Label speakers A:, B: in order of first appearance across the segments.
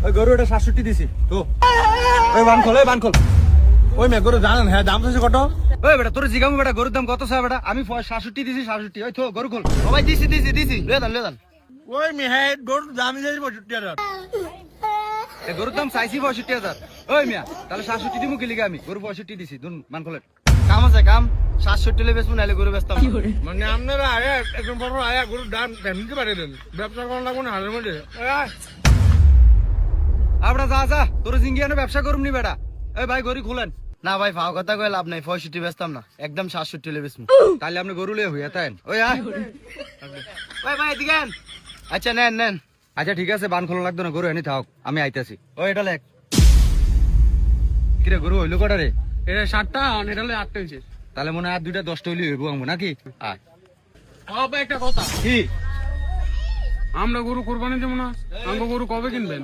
A: ওই গরু এটা 67 দিছি তো ওই বান খোল ওই মে গরু জানেন হ্যাঁ দাম তো কত ওই বেটা তোর জিগামু বেটা গরুর দাম কত চাই বেটা আমি 67 দিছি 67 ওই তো গরু খোল
B: ও ভাই দিছি লয়ে যান
A: ওই মে হ্যাঁ গরুর দাম দিছি 65,000 এই গরুর দাম চাইছি 65,000 ওই মিয়া তাহলে 67 দিমু কি লিগা আমি গরু 65 দিছি দুন মান খোলে
B: কাম আছে কাম 67 লে বেচবো নাইলে গরু বেচতাম
A: মানে আপনারা আয়া একদম বড় আয়া গরুর দাম নিতে পারেন ব্যবসা করা লাগবে না হারের মধ্যে আপনা যা তোর জিঙ্গিয়ানো ব্যবসা করুম নি বেটা এই ভাই গরু খুলেন
B: না ভাই ফাও কথা কই লাভ নাই 65 বেচতাম না একদম 67 লে বেচবো
A: তাহলে আপনি গরু লিয়ে হইয়া তাইন ওই আয়
B: ভাই এদিকে আন। আচ্ছা নেন
A: আচ্ছা ঠিক আছে বান খোলা লাগতো না গরু এনে থাক আমি আইতাছি ওই এটা লেখ কিরে গরু হইলো কটা রে
C: এটা 7টা আর এটা হলো 8টা হইছে।
A: তাহলে মনে হয় আর 2টা 10টা হইলে হইব আমু নাকি আয়
C: ভাই একটা কথা,
A: কি
C: আমরা গরু কোরবানি দেবো না, আমরা গরু কবে কিনবেন?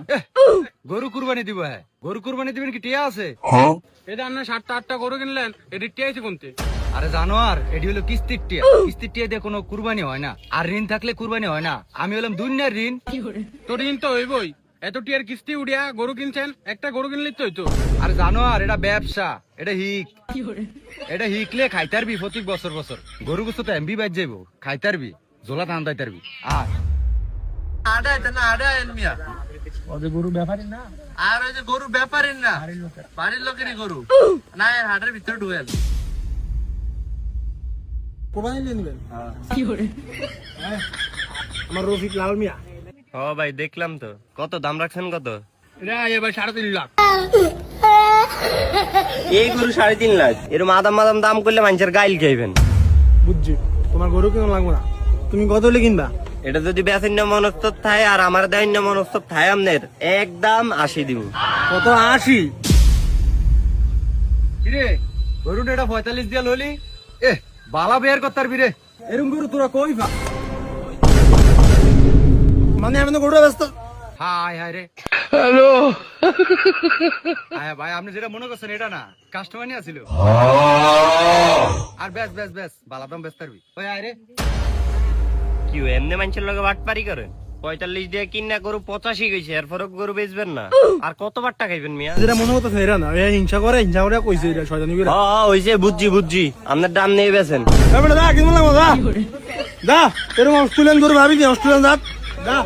A: গরু কুরবানি দিব হ্যাঁ গরু কুরবানি দিবেন কি টিয়া আছে
C: এটা আপনার 7টা 8টা গরু কিনলেন, এটা টিয়াইছে কোনতে?
A: আরে জানো আর এটি হলো কিস্তির টিয়া দিয়ে কোনো কুরবানি হয় না আর ঋণ থাকলে কুরবানি হয় না আমি হলাম দুনিয়ার ঋণ
C: তো ঋণ তো হইবই, এত টিয়ার কিস্তি উড়িয়া গরু কিনছেন, একটা গরু কিনলেই তো হইতো।
A: আর জানো আর এটা ব্যবসা এটা হিকলে খাইতারবি প্রতি বছর গরু গোস্ত তো এমবি বাইর যাইব খাইতারবি জোলা টান দাইতারবি আর
B: আড়া এন মিয়া
C: গরু ব্যাপারই না,
B: আর ওই যে গরু ব্যাপারের না বাড়ির লোকেরই গরু না এর হাটের ভিতরে ঢুকেন
A: কোরবানি নিয়ে নেবেন আমার রফিক লাল মিয়া
D: ও ভাই দেখলাম তো কত দাম রাখছেন কত
C: এটা এবার 3.5 লাখ।
D: এই গরু 3.5 লাখ এরকম আদাম দাম করলে মানুষের গাইল খাইবেন
A: বুঝছি তোমার গরু কেন লাগবে না তুমি কত হলে কিনবা
D: এটা যদি বেচেন না মনস্তর থায় আর আমার দেন না মনস্তর থায় আমনের একদম 80 দিব
A: কত 80 কিরে গরুটা এটা 45 দিয়া লইলি বালা বের করতার বিরে এরম গরু তোরা কই পা মানে আমি তো গরুটা ব্যস্ত হাই রে হ্যালো ভাই আপনি যেটা মনে করছেন এটা না কাস্টমার নিয়ে আসিল আর বেশ বালা দাম ব্যস্ত পারবি ওই আয় রে
D: কি এমনি মানুষের লগে বাটপারি করেন 45 দিয়ে কিনা গরু 85 গেছে এরপরও গরু বেচবেন না আর কতবার টাকা খাইবেন মিয়া
A: যেটা মনে করতেছে এরা না হিংসা করে কইছে এটা শয়তানি করে
D: হইছে বুঝছি আপনার দাম নিয়ে বেচেন
A: এবারে দা কিনবো লাগবো দা এরকম অস্ট্রেলিয়ান গরু ভাবি কি অস্ট্রেলিয়ান জাত দা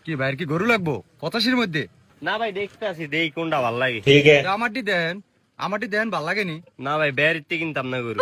A: কি ভাইয়ের কি গরু লাগবো 85-র মধ্যে
D: না ভাই দেখতে আসি দেই কোনটা ভাল লাগে
A: আমারটি দেন ভাল লাগেনি
D: না ভাই বেরিতে কিনতাম না গরু